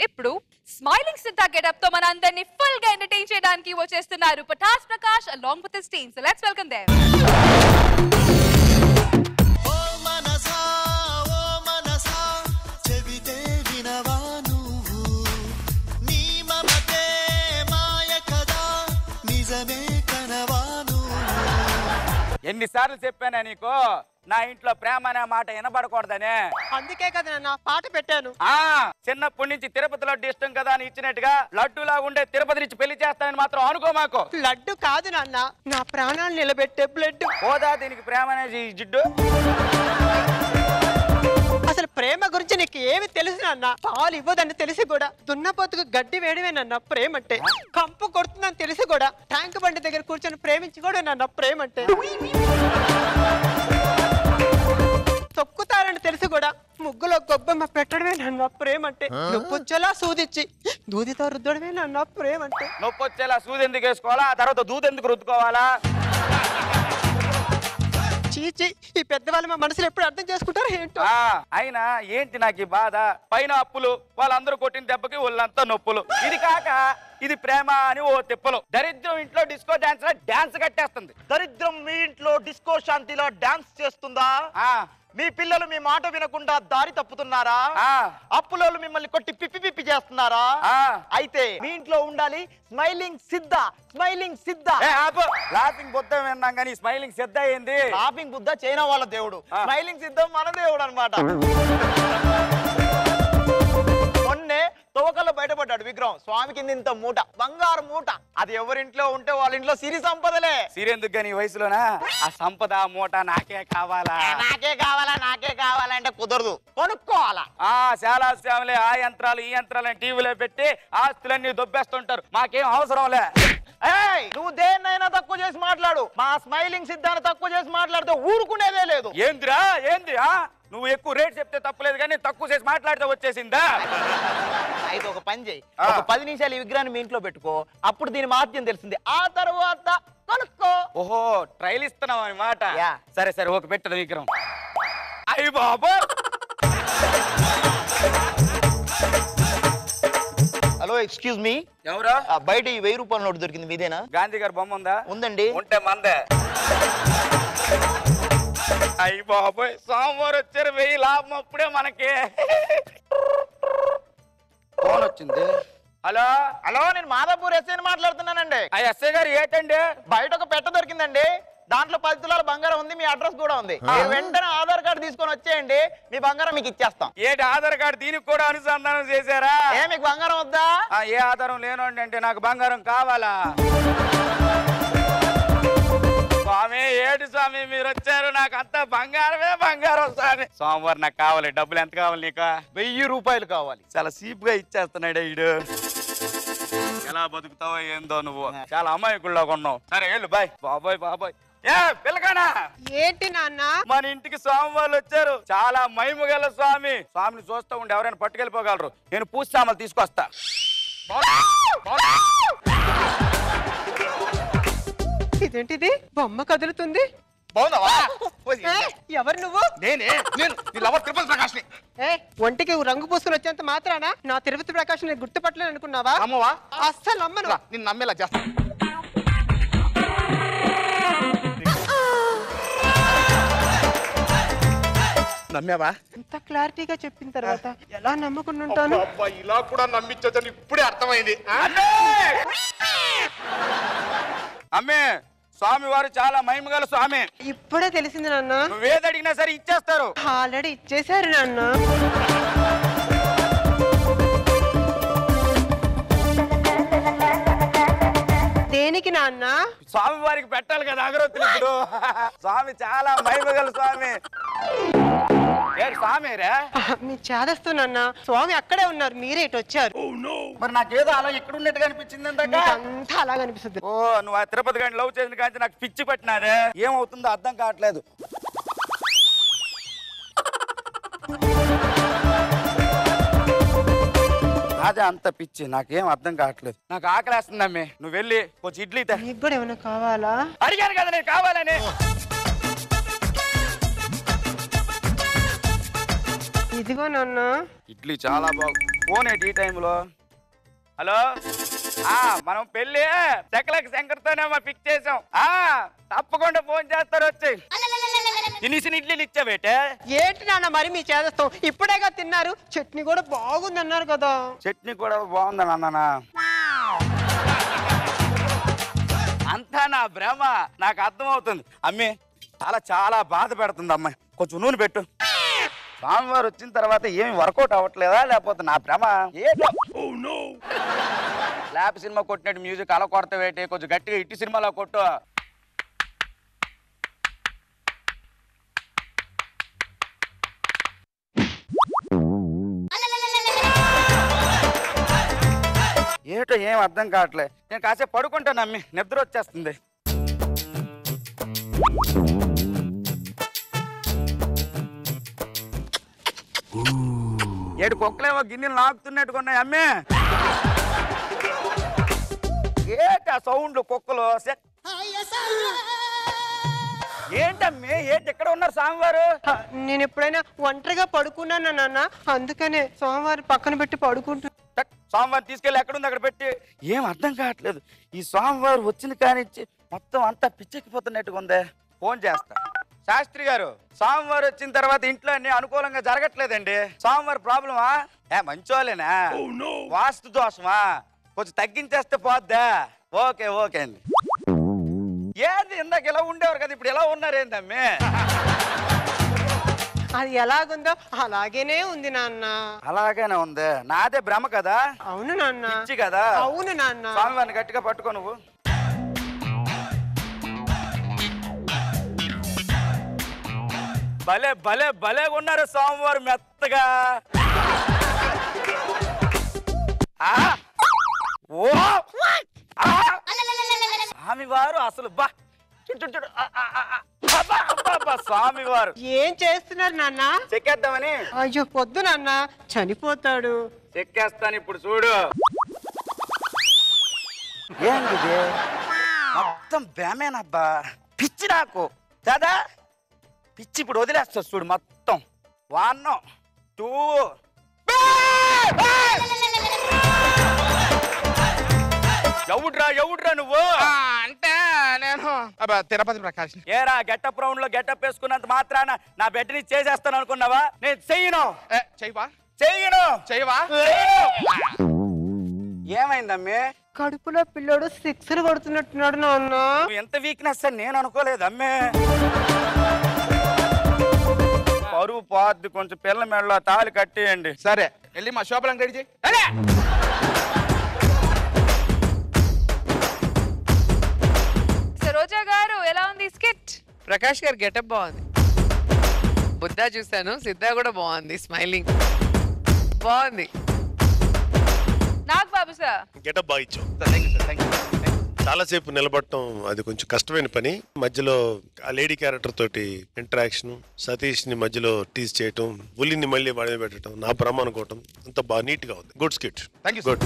ఇప్పుడు smiling Siddha getup తో మనందరినీ ఫుల్ గా ఎంటర్టైన్ చేయడానికి వచ్చేస్తున్నారు Pataas Prakash along with his team. So let's welcome them. ఎన్నిసార్లు చెప్పానా నీకు నా ఇంట్లో ప్రేమ అనే మాట వినబడకూడదనే? అందుకే కదా నా పాట పెట్టాను. చిన్నప్పటి నుంచి తిరుపతిలో ఇష్టం కదా అని ఇచ్చినట్టుగా లడ్డూలా ఉండే తిరుపతి నుంచి పెళ్లి చేస్తానని మాత్రం అనుకో మాకు. లడ్డు కాదు నాన్న, నా ప్రాణాలు నిలబెట్టే బ్లడ్. పోదా దీనికి ప్రేమ అనేది జిడ్డు? అసలు ప్రేమ గురించి నీకు ఏమి తెలుసు నాన్న? పాలు ఇవ్వదని తెలిసి కూడా దున్నపోతుకు గడ్డి వేయడమేనన్న ప్రేమ అంటే. కంపు కొడుతుందని తెలిసి కూడా ట్యాంక్ బండి దగ్గర కూర్చొని ప్రేమించి కూడా నాన్న ప్రేమ అంటే. తొక్కుతారని తెలిసి కూడా ముగ్గులో గొబ్బమ్మ పెట్టడమే నాన్న ప్రేమ అంటే. నొప్పొచ్చేలా సూదిచ్చి దూదితో రుద్దడమే నాన్న ప్రేమ అంటే. నొప్పొచ్చేలా సూది ఎందుకు వేసుకోవాలా? ఆ తర్వాత దూది ఎందుకు రుద్దుకోవాలా? చీచి, ఈ పెద్దవాళ్ళు మా మనసులు ఎప్పుడు అర్థం చేసుకుంటారు ఏంటో. అయినా ఏంటి నాకు ఈ బాధ? పైన అప్పులు, వాళ్ళందరూ కొట్టిన దెబ్బకి వాళ్ళంతా నొప్పులు. ఇది కాక ఇది ప్రేమ అని ఓ తిప్పలు. దరిద్రం ఇంట్లో డిస్కో డాన్స్ లో డాన్స్ కట్టేస్తుంది. దరిద్రం మీ ఇంట్లో డిస్కో శాంతిలో డాన్స్ చేస్తుందా? మీ పిల్లలు మీ మాట వినకుండా దారి తప్పుతున్నారా? అప్పులోళ్ళు మిమ్మల్ని కొట్టి పిప్పి పిప్పి చేస్తున్నారా? అయితే మీ ఇంట్లో ఉండాలి స్మైలింగ్ సిద్ధ. స్మైలింగ్ సిద్ధ. లాఫింగ్ బుద్ధ విన్నాం కానీ స్మైలింగ్ సిద్ధ ఏంది? లాఫింగ్ బుద్ధ చైనా వాళ్ళ దేవుడు, స్మైలింగ్ సిద్ధం మన దేవుడు అన్నమాట. మొన్నే తోకల్లో బయటపడ్డాడు విగ్రహం. స్వామి కింద ఇంత మూట, బంగారు మూట. అది ఎవరింట్లో ఉంటే వాళ్ళ ఇంట్లో సిరి సంపదలే. సిరి ఎందుకు గాని వయసులోనా? ఆ సంపద మూట నాకే కావాలా? నాకే కావాలా నాకే కావాలంటే కుదరదు, కొనుక్కోవాలా. చాలా శ్యామలే ఆ యంత్రాలు ఈ యంత్రాలని టీవీలో పెట్టి ఆస్తులన్నీ దొబ్బేస్తుంటారు. మాకేం అవసరంలే. నువ్వు దేన్నైనా తక్కువ చేసి మాట్లాడు, మా స్మైలింగ్ సిద్ధాన్ని తక్కువ చేసి మాట్లాడితే ఊరుకునేదే లేదు. ఏందిరా ఏంది? నువ్వు ఎక్కువ రేట్ చెప్తే తప్పులేదు కానీ తక్కువ చేసి మాట్లాడితే వచ్చేసిందా? అయితే ఒక పని చేయి, ఒక 10 నిమిషాలు ఈ విగ్రహాన్ని మీ ఇంట్లో పెట్టుకో, అప్పుడు దీని మహత్యం తెలిసింది. ఆ తర్వాత కొనుక్కో. ఓహో, ట్రైల్ ఇస్తున్నావు అన్నమాట. సరే సరే, ఒక పెట్టదు విగ్రహం. అయ్యి బాబా. Hello, excuse me. ఎవరా? బయట ఈ 1000 రూపాయల నోటు దొరికింది, మీదేనా? గాంధీ గారి బొమ్మ ఉందా? ఉందండి. ఉంటే మందే. అయ్యి బాబోయ్, సోమవారం వచ్చారు, 1000 లాభం అప్పుడే మనకి. ఫోన్ వచ్చింది. హలో హలో, నేను మాదాపూర్ ఎస్ఐని మాట్లాడుతున్నానండి. ఆ ఎస్ఐ గారు ఏంటండి? బయట ఒక పెట్ట దొరికిందండి, దాంట్లో 10 తులాల బంగారం ఉంది, మీ అడ్రస్ కూడా ఉంది. మీరు వెంటనే ఆధార్ కార్డు తీసుకొని వచ్చేయండి, మీ బంగారం మీకు ఇచ్చేస్తాం. ఏంటి ఆధార్ కార్డు దీనికి కూడా అనుసంధానం చేశారా? మీకు బంగారం వద్దా? ఏ ఆధారం లేనండి అంటే నాకు బంగారం కావాలా? స్వామి ఏడు స్వామి మీరు వచ్చారు, నాకు అంతా బంగారమే బంగారం స్వామి. సోమవారం నాకు కావాలి. డబ్బులు ఎంత కావాలి నీకు? 1000 రూపాయలు కావాలి. చాలా సీప్ గా ఇచ్చేస్తున్నాడు ఈడు. ఎలా బతుకుతావో ఏందో నువ్వు, చాలా అమాయకుల్లో కొన్నావు. సరే వెళ్ళు, బాయ్. బాబాయ్ బాబాయ్. ఏ పిల్లకానా? ఏంటి నాన్న? మన ఇంటికి స్వామివాళ్ళు వచ్చారు, చాలా మహిమగల స్వామి. స్వామిని చూస్తూ ఉండి ఎవరైనా పట్టుకెళ్ళిపోగలరు. నేను పూజ సామాన్లు తీసుకొస్తా. ఇదేంటిది? బొమ్మ కదులుతుంది. బాగుందావా? ఎవరు నువ్వు? నేనే, నేను తిరుపతి ప్రకాష్ని. ఒంటికి రంగు పూసుకుని వచ్చేంత మాత్రానా నా తిరుపతి ప్రకాష్ నేను గుర్తుపట్టలేదు అనుకున్నావా? అమ్మవా? అస్సలు నమ్మను. నిన్ను నమ్మేలా చేస్తా. నమ్మావా? ఇంత క్లారిటీగా చెప్పిన తర్వాత ఎలా నమ్మకుండా ఉంటాను? ఇలా కూడా నమ్మించని ఇప్పుడే అర్థమైంది. అమ్మే, స్వామి వారు చాలా మహిమగల స్వామి. ఇప్పుడే తెలిసింది నాన్న. నువ్వేది అడిగినా సరే ఇచ్చేస్తారు. ఆల్రెడీ ఇచ్చేసారు నాన్న. దేనికి నాన్న? స్వామి వారికి పెట్టాలి కదా అగరొత్తులు. ఇప్పుడు స్వామి చాలా మహిమగల స్వామి. స్వామి రే మీ చేదస్తూ నాన్న. స్వామి అక్కడే ఉన్నారు, మీరే ఇటు వచ్చారు. మరి నాకేదో అలా ఇక్కడ ఉన్నట్టుగా అనిపించింది. అంతా అలాగ అనిపిస్తుంది. ఓ, నువ్వు ఆ తిరుపతి గాని లవ్ చేసిన కానీ నాకు పిచ్చి పట్టినారే. ఏమవుతుందో అర్థం కావట్లేదు. అదే అంత పిచ్చి, నాకేం అర్థం కావట్లేదు. నాకు ఆకలేస్తుందమ్మే, నువ్వు వెళ్ళి కొంచెం ఇడ్లీ నీకు కూడా ఏమైనా కావాలా? అడిగాను కదా నేను కావాలని. ఇదిగో నాన్న. ఇడ్లీ చాలా బాగుంది. ఫోన్ ఏంటి ఈ టైంలో? హలో, మనం పెళ్లి చెక్కలకి శంకర్తోనే ఫిక్స్ చేసాం. తప్పకుండా ఫోన్ చేస్తారు వచ్చి. తినేసిన ఇడ్లీలు ఇచ్చావేటే? ఏంటి నాన్న మరి మీ చేదస్తాం? ఇప్పుడేగా తిన్నారు, చట్నీ కూడా బాగుంది అన్నారు కదా. చట్నీ కూడా బాగుందని అన్నానా? అంతా నా భ్రమ, నాకు అర్థమవుతుంది. అమ్మే చాలా చాలా బాధ పెడుతుంది అమ్మాయి, కొంచెం నూనె పెట్టు. స్వామివారు వచ్చిన తర్వాత ఏమి వర్కౌట్ అవ్వట్లేదా లేకపోతే నా భ్రమ? ల్యాప్ సినిమా కొట్టినట్టు మ్యూజిక్ అలా కొడతావేటి? కొంచెం గట్టిగా ఇట్టి సినిమాలో కొట్టు. ఏటో ఏం అర్థం కావట్లే. నేను కాసేపు పడుకుంటాను అమ్మి, నిద్ర వచ్చేస్తుంది. ఏడు కుక్కలేవో గిన్నెలు నాకుతున్నట్టుగా ఉన్నాయి అమ్మే. ఏంటి ఆ సౌండ్? కుక్కలు ఏంటమ్మే? ఏంటి ఎక్కడ ఉన్నారు స్వామివారు? నేను ఎప్పుడైనా ఒంటరిగా పడుకున్నానా నాన్న, అందుకనే స్వామివారి పక్కన పెట్టి పడుకుంటున్నా. స్వామివారు తీసుకెళ్ళి ఎక్కడుంది అక్కడ పెట్టి. ఏం అర్థం కావట్లేదు. ఈ స్వామివారు వచ్చిన కానిచ్చి మొత్తం అంతా పిచ్చెక్కిపోతున్నట్టుగా ఉందే. ఫోన్ చేస్తా. శాస్త్రి గారు, స్వామివారు వచ్చిన తర్వాత ఇంట్లో అన్ని అనుకూలంగా జరగట్లేదండి. స్వామివారి ప్రాబ్లమా? మంచోలేనా? వాస్తు దోషమా? కొంచెం తగ్గించేస్తే పోద్దా? ఓకే ఓకే అండి. ఏది ఇందాక ఇలా ఉండేవారు కదా, ఇప్పుడు ఎలా ఉన్నారేందమ్మే? అది ఎలాగుందో అలాగేనే ఉంది నాన్న. అలాగేనే ఉంది. నాదే భ్రమ కదా? అవును నాన్న. పిచ్చి కదా? అవును నాన్న. స్వామివారిని గట్టిగా పట్టుకో నువ్వు. భలే భలే భలే ఉన్నారు స్వామివారు మెత్తగా. స్వామివారు అసలు బా స్వామివారు ఏం చేస్తున్నారు నాన్న? చెక్కేద్దామని. అయ్యో పొద్దు నాన్న, చనిపోతాడు. చెక్కేస్తాను ఇప్పుడు చూడు. ఏంటిది మొత్తం భ్రమేనబ్బా, పిచ్చి నాకు కదా. పిచ్చి ఇప్పుడు వదిలేస్తా చూడు మొత్తం. 1 2 ఎవడ్రా నువ్వు? అంటే నేను తిరుపతి ప్రకాష్. ఏరా గెటప్ రౌండ్ లో గెటప్ వేసుకున్నంత మాత్రాన నా బెడ్ ని చేసేస్తాను అనుకున్నావా? నేను చెయ్యను. చెయ్యవా? ఏమైందమ్మే? కడుపులో పిల్లోడు 6 కొడుతున్నట్టున్నాడు నాన్న. ఎంత వీక్నెస్ అని నేను అనుకోలేదు అమ్మే. పరువు పోద్ది, కొంచెం పిల్ల మెడలో తాళి కట్టేయండి. సరే వెళ్ళి మా షాపులను రెడీ చేయి. రోజా గారు ఎలా ఉంది స్కిట్? ప్రకాష్ గారు గెటప్ బాగుంది. బుద్ధా చూసాను, సిద్ధా కూడా బాగుంది. స్మైలింగ్ బాగుంది. నాగ్ బాబు సార్ గెటప్ బాగా ఇచ్చావు. చాలాసేపు నిలబడటం అది కొంచెం కష్టమైన పని. మధ్యలో ఆ లేడీ క్యారెక్టర్ తోటి ఇంటరాక్షన్, సతీష్ ని మధ్యలో టీజ్ చేయటం, ఉల్లిని మళ్ళీ వాడి పెట్టడం, నా భ్రమ అనుకోవటం అంత బాగా నీట్ గా ఉంది. Good skit. Thank you. Good.